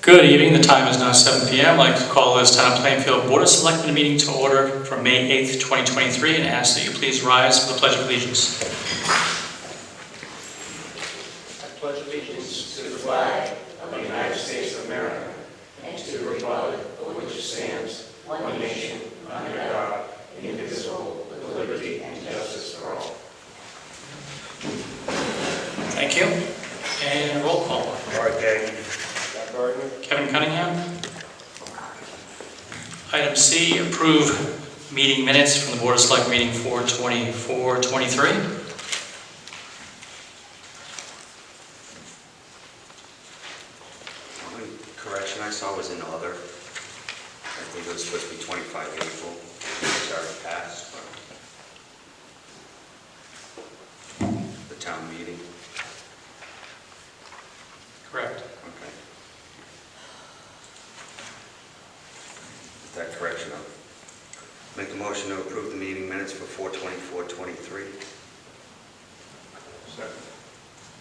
Good evening, the time is now 7 p.m. I'd like to call this Town of Plainfield Board of Selectmen meeting to order for May 8th, 2023, and ask that you please rise for the Pledge of Allegiance. I pledge allegiance to the flag of the United States of America and to the republic for which it stands, one nation, under God, indivisible, with liberty and justice for all. Thank you. And roll call. Mark Gagnon. Kevin Cunningham. Item C, approve meeting minutes from the Board of Select meeting 4/24/23. Only correction I saw was in other. I think it was supposed to be 25 April. It's already passed. The town meeting. Correct. Okay. With that correction, I'll make a motion to approve the meeting minutes for 4/24/23.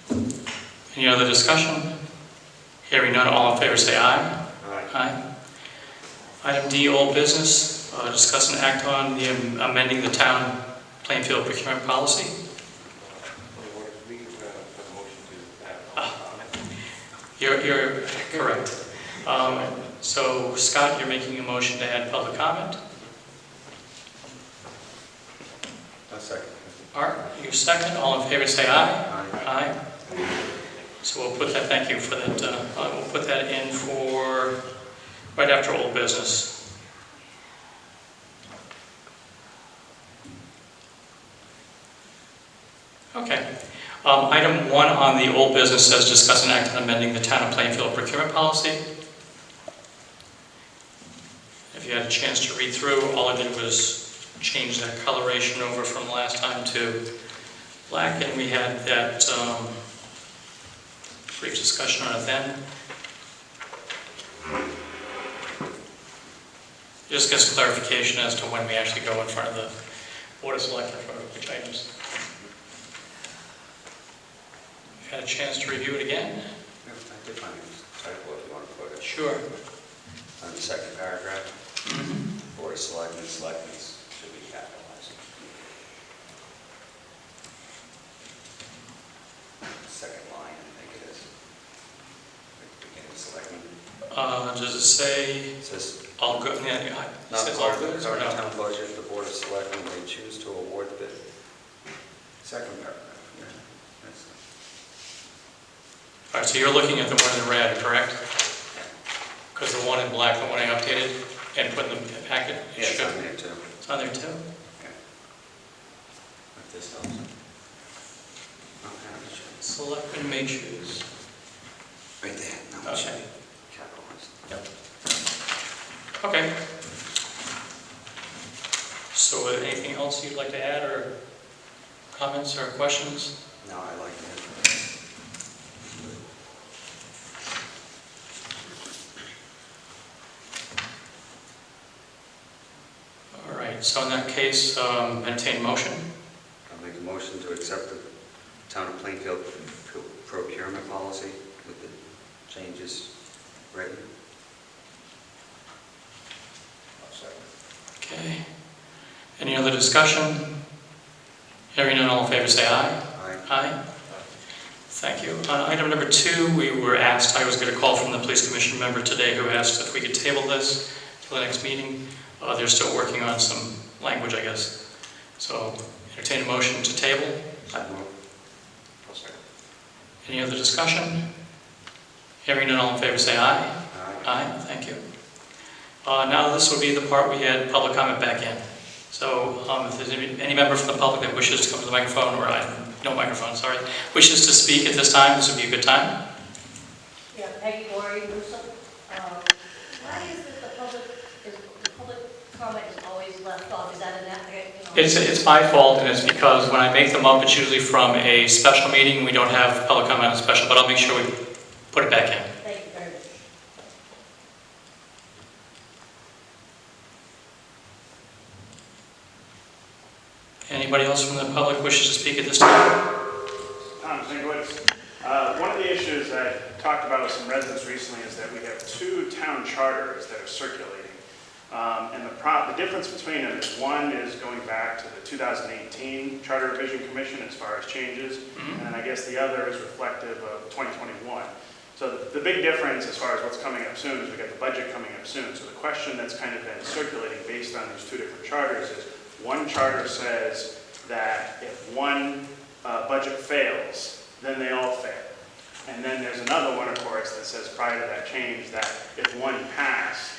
Second. Any other discussion? Hearing none, all in favor say aye. Aye. Item D, old business, discuss and act on the amending the town Plainfield procurement policy. You're correct. So Scott, you're making a motion to add public comment. A second. Art, you second. All in favor say aye. Aye. Aye. So we'll put that, thank you for that, we'll put that in for right after old business. Okay. Item 1 on the old business says discuss and act on amending the town of Plainfield procurement policy. If you had a chance to read through, all I did was change that coloration over from last time to black, and we had that brief discussion on it then. Just gets clarification as to when we actually go in front of the Board of Selectmen for which items. Had a chance to review it again? I did find a typo if you want to put it. Sure. On the second paragraph, Board of Selectmen, selectmen should be capitalized. Second line, I think it is. Beginning selectmen. Does it say It says, all good? Yeah, it not says all part of good the or current no? town budget, the Board of Selectmen may choose to award the bid. Second paragraph, yeah. That's it. All right, so you're looking at the one in red, correct? Because the one in black, the one I updated and put in the packet, it Yeah, it's should. on there too. It's on there too? Yeah. If this helps. Okay, sure. Selectmen may choose. Right there, no, it should Okay. be capitalized. Yep. Okay. So anything else you'd like to add, or comments or questions? No, I like that. All right, so in that case, entertain a motion. I'll make a motion to accept the Town of Plainfield procurement policy with the changes written. Okay. Any other discussion? Hearing none, all in favor say aye. Aye. Aye. Thank you. On item number 2, we were asked, I was going to call from the police commission member today who asked if we could table this till the next meeting. They're still working on some language, I guess. So, entertain a motion to table. Any other discussion? Hearing none, all in favor say aye. Aye. Aye, thank you. Now this will be the part we had public comment back in. So if there's any member from the public that wishes to come to the microphone, or no microphone, sorry, wishes to speak at this time, this would be a good time. Yeah, Peggy Laurie, Musa. Why is it the public comment is always left off? Is that an It's my fault, and it's because when I make them up, it's usually from a special meeting. We don't have public comment on special, but I'll make sure we put it back in. Thank you very much. Anybody else from the public wishes to speak at this time? Tom Zinglitz. One of the issues I talked about with some residents recently is that we have 2 town charters that are circulating. And the difference between them is one is going back to the 2018 Charter Revision Commission as far as changes, and I guess the other is reflective of 2021. So the big difference as far as what's coming up soon is we got the budget coming up soon. So the question that's kind of been circulating based on these 2 different charters is, one charter says that if one budget fails, then they all fail. And then there's another one, of course, that says prior to that change that if one passed,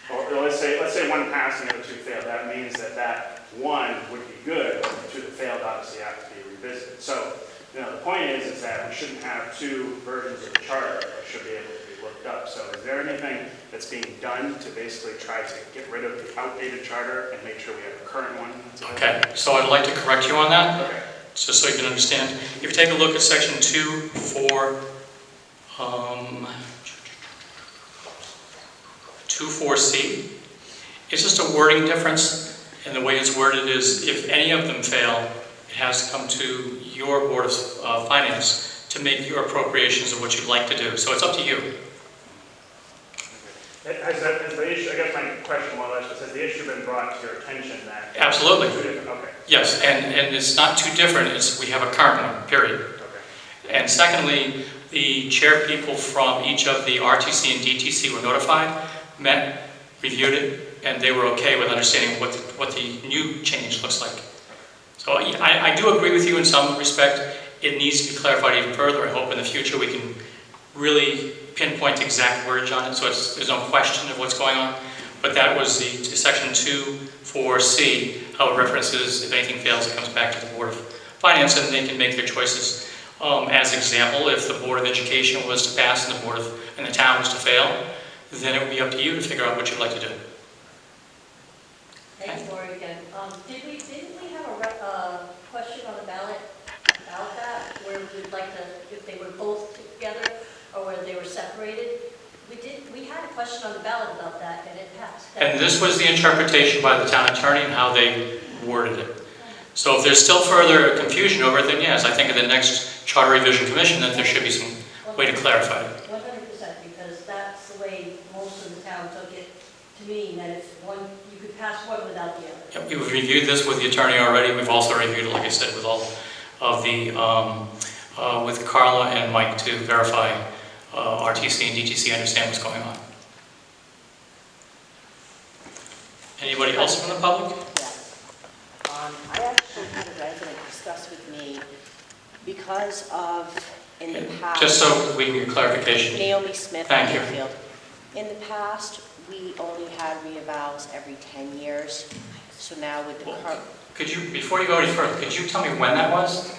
or let's say one passed and the other 2 failed, that means that one would be good, but the 2 that failed obviously have to be revisited. So, the point is that we shouldn't have 2 versions of the charter that should be able to be looked up. So is there anything that's being done to basically try to get rid of the outdated charter and make sure we have a current one? Okay, so I'd like to correct you on that. Okay. Just so you can understand. If you take a look at section 2.4C, it's just a wording difference, and the way it's worded is if any of them fail, it has to come to your Board of Finance to make your appropriations of what you'd like to do. So it's up to you. Has the issue, I guess my question more or less was, has the issue been brought to your attention that? Absolutely. 2 different, okay. Yes, and it's not too different. We have a current one, period. Okay. And secondly, the chair people from each of the RTC and DTC were notified, met, reviewed it, and they were okay with understanding what the new change looks like. So I do agree with you in some respect. It needs to be clarified even further. I hope in the future we can really pinpoint exact wordage on it so there's no question of what's going on. But that was the section 2.4C, how it references if anything fails, it comes back to the Board of Finance and they can make their choices. As example, if the Board of Education was to pass and the town was to fail, then it would be up to you to figure out what you'd like to do. Thank you, Lori, again. Didn't we have a question on the ballot about that, where we'd like to, if they were both together, or whether they were separated? We had a question on the ballot about that, and it passed. And this was the interpretation by the town attorney and how they worded it. So if there's still further confusion over it, then yes, I think at the next Charter Revision Commission that there should be some way to clarify it. 100%, because that's the way most of the town took it to mean that if one, you could pass one without the other. Yep, we've reviewed this with the attorney already. We've also reviewed it, like I said, with all of the, with Carla and Mike to verify RTC and DTC understand what's going on. Anybody else from the public? Yes. I actually had a resident discuss with me because of, in the past... Just so we can get clarification. Naomi Smith, Thank you. Plainfield. In the past, we only had reevals every 10 years. So now with the current... Could you, before you go any further, could you tell me when that was?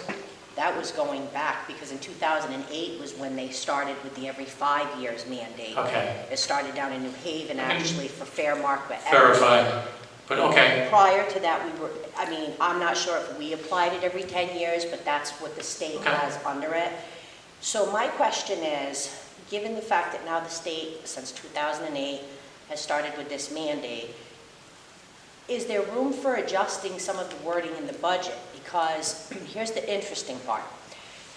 That was going back, because in 2008 was when they started with the every 5 years mandate. Okay. It started down in New Haven, actually, for Fairmark, but... Verified. But okay. Prior to that, we were, I mean, I'm not sure if we applied it every 10 years, but that's what the state Okay. has under it. So my question is, given the fact that now the state, since 2008, has started with this mandate, is there room for adjusting some of the wording in the budget? Because here's the interesting part.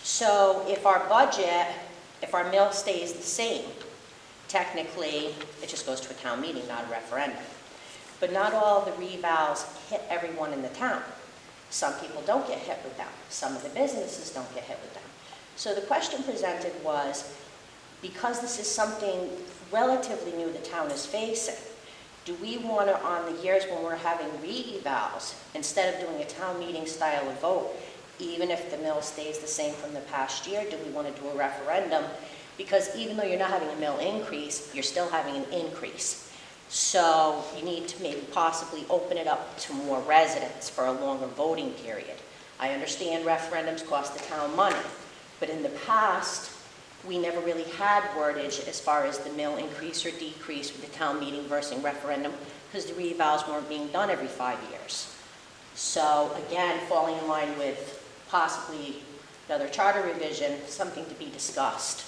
So if our budget, if our mill stays the same, technically, it just goes to a town meeting, not a referendum. But not all the revals hit everyone in the town. Some people don't get hit with them. Some of the businesses don't get hit with them. So the question presented was, because this is something relatively new the town is facing, do we want to, on the years when we're having re-evals, instead of doing a town meeting style of vote, even if the mill stays the same from the past year, do we want to do a referendum? Because even though you're not having a mill increase, you're still having an increase. So you need to maybe possibly open it up to more residents for a longer voting period. I understand referendums cost the town money, but in the past, we never really had wordage as far as the mill increase or decrease with the town meeting versus referendum, because the re-evals weren't being done every 5 years. So again, falling in line with possibly another charter revision, something to be discussed.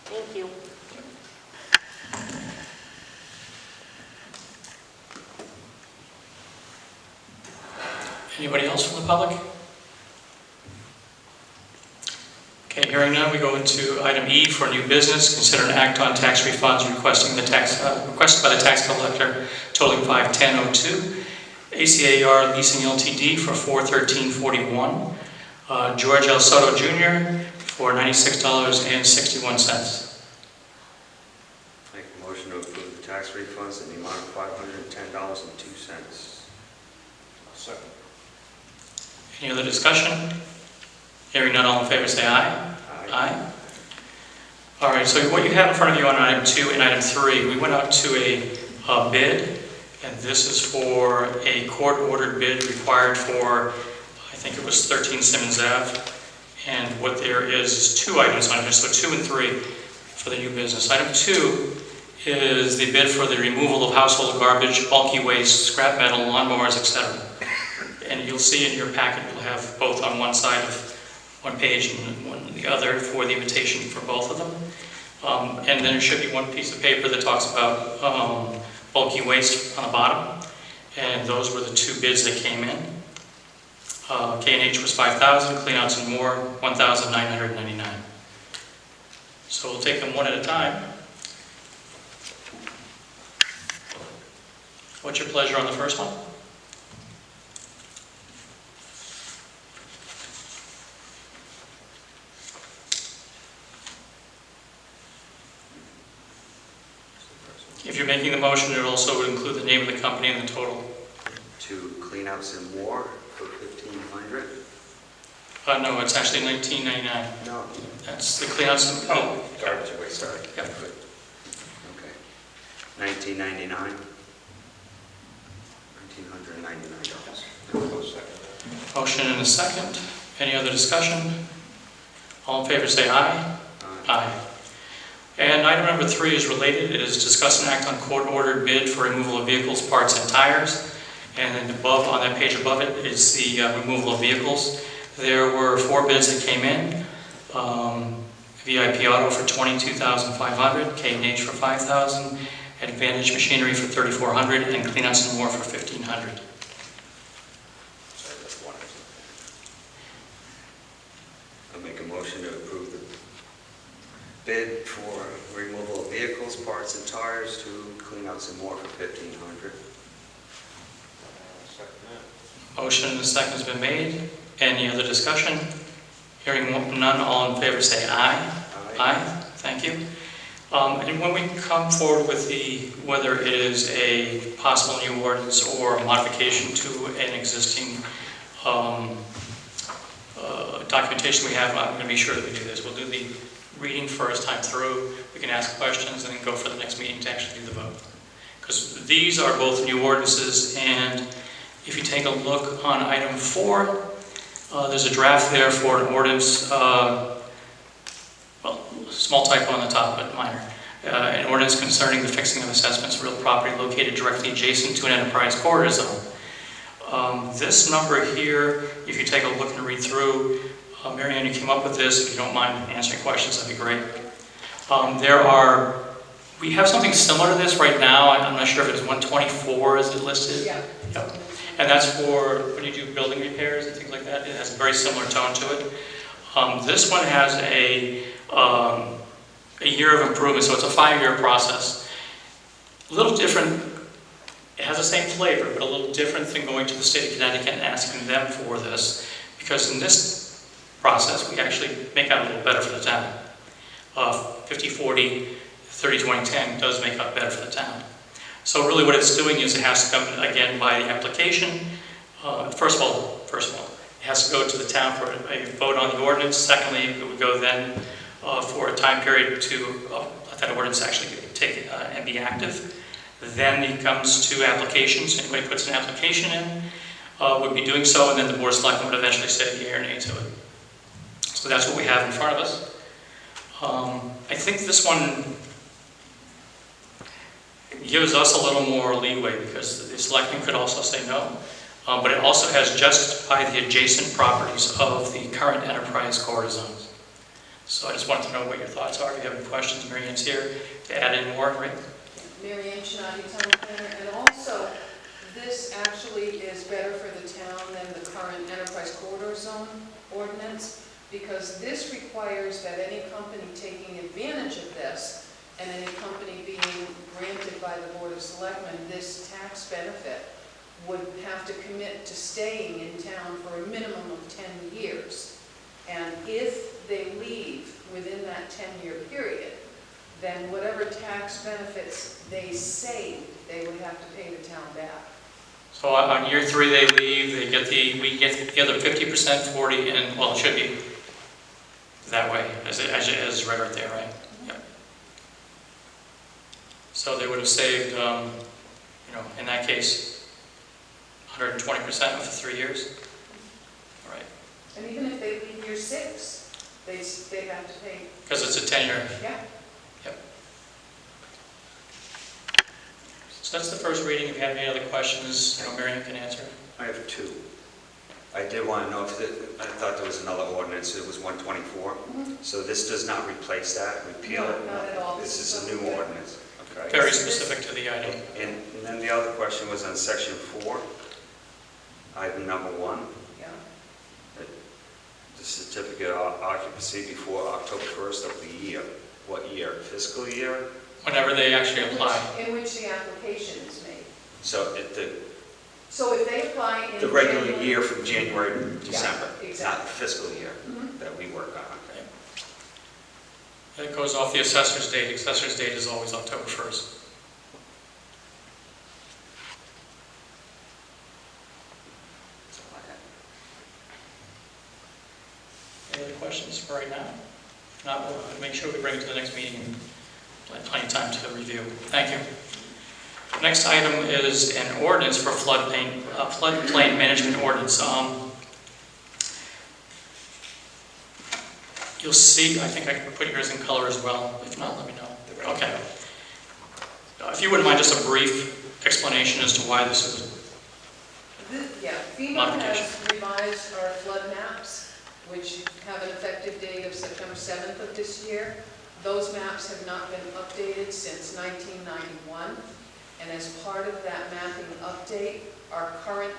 Thank you. Anybody else from the public? Okay, hearing none, we go into item E for new business. Consider an act on tax refunds requested by the tax collector totaling 51002. ACAR Leasing Ltd. for $413.41. George L. Soto Jr. for $96.61. Make a motion to approve the tax refunds in the amount of $510.02. Second. Any other discussion? Hearing none, all in favor say aye. Aye. All right, so what you have in front of you on item 2 and item 3, we went out to a bid, and this is for a court-ordered bid required for, I think it was 13 Simmons Ave, and what there is 2 items on here, so 2 and 3 for the new business. Item 2 is the bid for the removal of household garbage, bulky waste, scrap metal, lawnmowers, etc. And you'll see in your packet, you'll have both on one side of one page and one the other for the invitation for both of them. And then there should be one piece of paper that talks about bulky waste on the bottom. And those were the 2 bids that came in. K&H was $5,000, cleanouts and more, $1,999. So we'll take them one at a time. What's your pleasure on the first one? If you're making the motion, it also would include the name of the company and the total. To cleanouts and more for $1,500. No, it's actually $19.99. No. That's the cleanouts and... Oh, garbage waste, sorry. Yep. Okay. $19.99. $1,999. Motion and a second. Any other discussion? All in favor say aye. Aye. And item number 3 is related. It is discuss and act on court-ordered bid for removal of vehicles, parts, and tires. And then above, on that page above it, is the removal of vehicles. There were 4 bids that came in. VIP Auto for $22,500, K&H for $5,000, Advantage Machinery for $3,400, and Cleanouts and More for $1,500. I'll make a motion to approve the bid for removal of vehicles, parts, and tires to Cleanouts and More for $1,500. Motion and a second has been made. Any other discussion? Hearing none, all in favor say aye. Aye. Thank you. And when we come forward with whether it is a possible new ordinance or a modification to an existing documentation we have, I'm going to be sure that we do this. We'll do the reading first time through. We can ask questions and then go for the next meeting to actually do the vote. Because these are both new ordinances, and if you take a look on item 4, there's a draft there for an ordinance, well, small typo on the top, but minor. An ordinance concerning the fixing of assessments of real property located directly adjacent to an enterprise corridor zone. This number here, if you take a look and read through, Mary Ann, you came up with this. If you don't mind answering questions, that'd be great. We have something similar to this right now. I'm not sure if it's 124, is it listed? Yeah. Yep. And that's for when you do building repairs and things like that. It has a very similar tone to it. This one has a year of improvement, so it's a 5-year process. A little different. It has the same flavor, but a little different than going to the state of Connecticut and asking them for this, because in this process, we actually make out a little better for the town. 50-40, 30-20-10 does make out better for the town. So really what it's doing is it has to come again by the application. First of all, it has to go to the town for a vote on the ordinance. Secondly, it would go then for a time period to let that ordinance actually take and be active. Then it comes to applications. Anybody puts an application in would be doing so, and then the Board of Selectmen would eventually say yea or nay to it. So that's what we have in front of us. I think this one gives us a little more leeway because the selectmen could also say no, but it also has just by the adjacent properties of the current enterprise corridor zones. So I just wanted to know what your thoughts are. If you have any questions, Mary Ann's here to add in more, right? Mary Ann Shinati, Town Planner, and also this actually is better for the town than the current enterprise corridor zone ordinance because this requires that any company taking advantage of this, and any company being granted by the Board of Selectmen this tax benefit, would have to commit to staying in town for a minimum of 10 years. And if they leave within that 10-year period, then whatever tax benefits they saved, they would have to pay the town back. So on year 3, they leave, we get the other 50%, 40, and, well, it should be that way, as read right there, right? Yep. So they would have saved, in that case, 120% of the 3 years? All right. And even if they leave year 6, they have to pay. Because it's a 10-year. Yeah. Yep. So that's the first reading. If you have any other questions, Miriam can answer. I have 2. I did want to know if, I thought there was another ordinance, it was 124. So this does not replace that, repeal it? No, not at all. This is a new ordinance. Okay. Very specific to the item. And then the other question was on section 4, item number 1. Yeah. The certificate of occupancy before October 1st of the year. What year? Fiscal year? Whenever they actually apply. In which the application is made. So So if they apply in the regular January- year from January to December, exactly. not the fiscal year Mhm. that we work on. Okay. It goes off the assessor's date. Assessor's date is always October 1st. That's all I have. Any other questions for right now? If not, we'll make sure we bring it to the next meeting and plenty of time to review. Thank you. Next item is an ordinance for floodplain management ordinance. You'll see, I think I can put yours in color as well. If not, let me know. Okay. If you wouldn't mind, just a brief explanation as to why this is. FEMA Modification. has revised our flood maps, which have an effective date of September 7th of this year. Those maps have not been updated since 1991. And as part of that mapping update, our current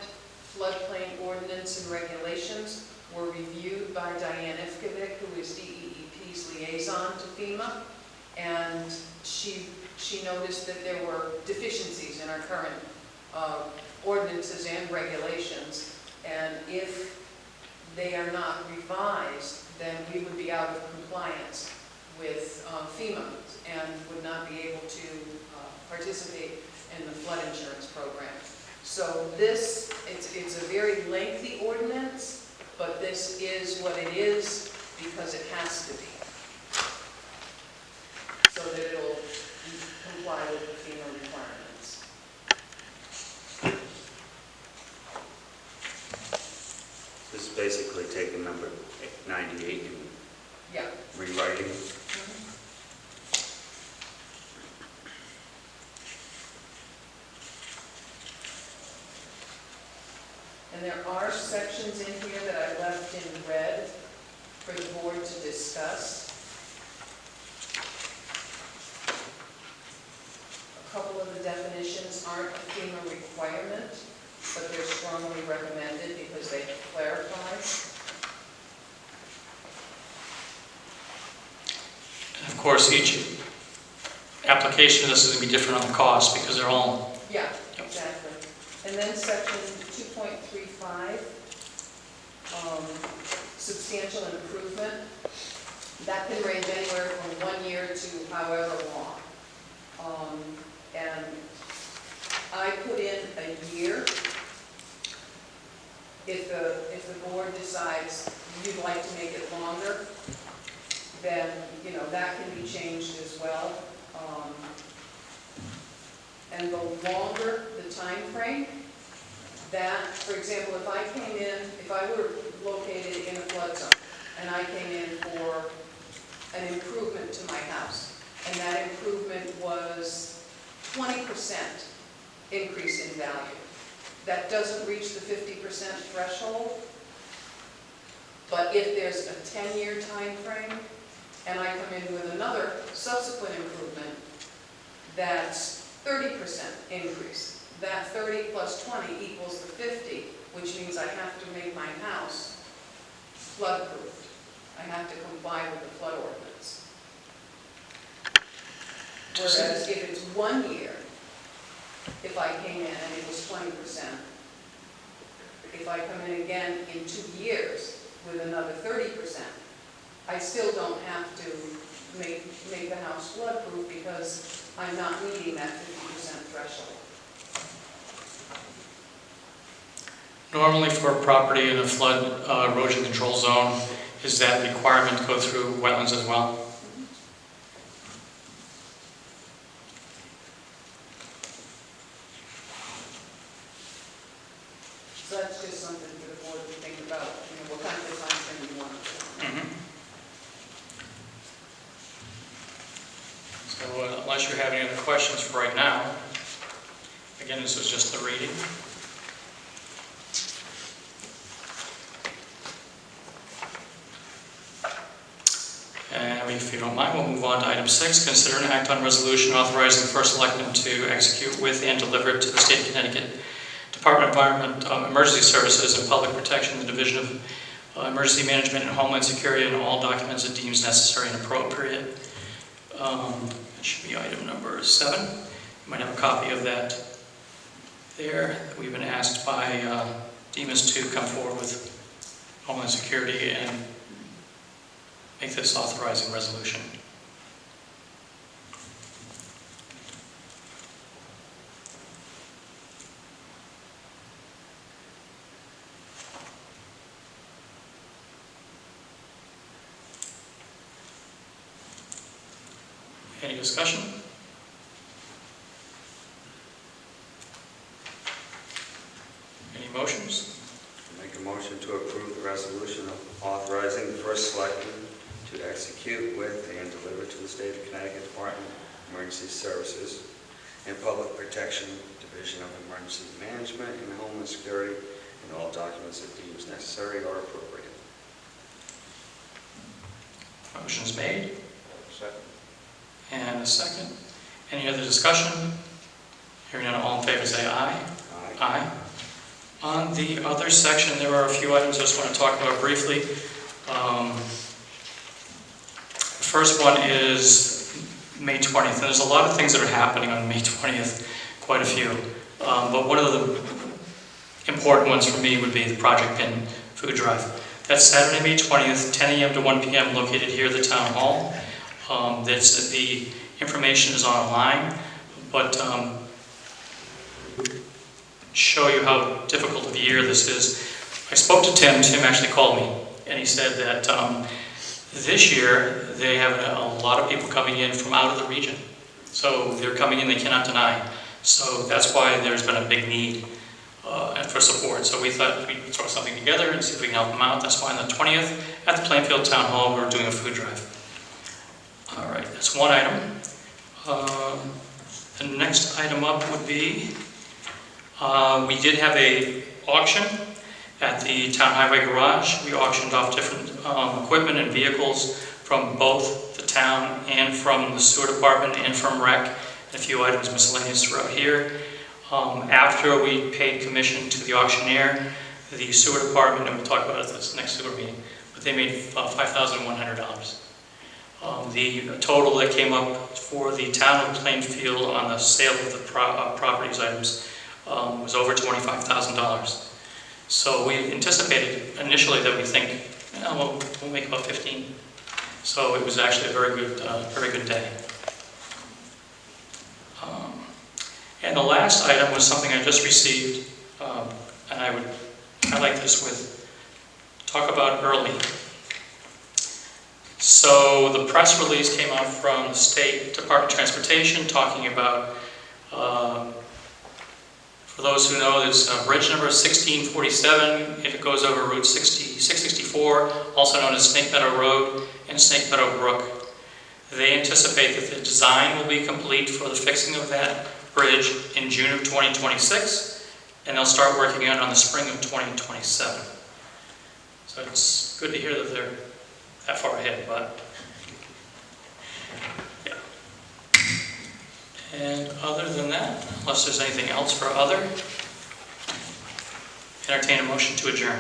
floodplain ordinance and regulations were reviewed by Diane Ifkovic, who is DEEP's liaison to FEMA, and she noticed that there were deficiencies in our current ordinances and regulations, and if they are not revised, then we would be out of compliance with FEMA and would not be able to participate in the flood insurance program. So this, it's a very lengthy ordinance, but this is what it is because it has to be, so that it'll comply with the FEMA requirements. This is basically taking number 98 and Yeah. rewriting. And there are sections in here that I left in red for the board to discuss. A couple of the definitions aren't a FEMA requirement, but they're strongly recommended because they clarify. And of course, each application of this is going to be different on the cost because they're all. Yeah, exactly. And then section 2.35, substantial improvement. That can range anywhere from 1 year to however long. And I put in a year. If the board decides you'd like to make it longer, then, that can be changed as well. And the longer the time frame, that, for example, if I were located in a flood zone, and I came in for an improvement to my house, and that improvement was 20% increase in value, that doesn't reach the 50% threshold, but if there's a 10-year time frame, and I come in with another subsequent improvement, that's 30% increase. That 30 plus 20 equals the 50, which means I have to make my house flood-proof. I have to comply with the flood ordinance. Whereas if it's 1 year, if I came in and it was 20%, if I come in again in 2 years with another 30%, I still don't have to make the house flood-proof because I'm not meeting that 50% threshold. Normally for a property in a flood erosion control zone, is that requirement to go through wetlands as well? So that's just something for the board to think about, what kind of time frame you want. So unless you have any other questions for right now, again, this was just the reading. And if you don't mind, we'll move on to item 6. Consider and act on resolution authorizing the first selectman to execute with and deliver to the State of Connecticut Department of Environment, Emergency Services and Public Protection, the Division of Emergency Management and Homeland Security, and all documents it deems necessary and appropriate. That should be item number 7. You might have a copy of that there. We've been asked by DEMIS to come forward with Homeland Security and make this authorizing resolution. Any discussion? Any motions? Make a motion to approve the resolution authorizing the first selectman to execute with and deliver to the State of Connecticut Department of Emergency Services and Public Protection, Division of Emergency Management and Homeland Security, and all documents that deems necessary or appropriate. Motion's made. Second. And a second. Any other discussion? Hearing none, all in favor say aye. Aye. Aye. On the other section, there are a few items I just want to talk about briefly. The first one is May 20th, and there's a lot of things that are happening on May 20th, quite a few. But one of the important ones for me would be the Project Pin Food Drive. That's Saturday, May 20th, 10 a.m. to 1 p.m., located here at the Town Hall. The information is online, but show you how difficult of a year this is. I spoke to Tim. Tim actually called me, and he said that this year they have a lot of people coming in from out of the region. So they're coming in, they cannot deny. So that's why there's been a big need for support. So we thought we'd throw something together and see if we can help them out. That's why on the 20th at the Plainfield Town Hall we're doing a food drive. All right, that's one item. The next item up would be, we did have an auction at the Town Highway Garage. We auctioned off different equipment and vehicles from both the town and from the sewer department and from rec, and a few items miscellaneous throughout here. After we paid commission to the auctioneer, the sewer department, and we'll talk about it at this next sewer meeting, but they made $5,100. The total that came up for the town of Plainfield on the sale of the properties items was over $25,000. So we anticipated initially that we think, we'll make about 15. So it was actually a very good day. And the last item was something I just received, and I would highlight this with talk about early. So the press release came out from the State Department of Transportation talking about, for those who know, there's bridge number 1647. It goes over Route 664, also known as Snake Meadow Road and Snake Meadow Brook. They anticipate that the design will be complete for the fixing of that bridge in June of 2026, and they'll start working on it on the spring of 2027. So it's good to hear that they're that far ahead, but yeah. And other than that, unless there's anything else for other, entertain a motion to adjourn.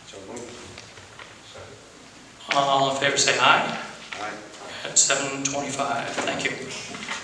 So moved. All in favor, say aye. Aye. At 7:25, thank you.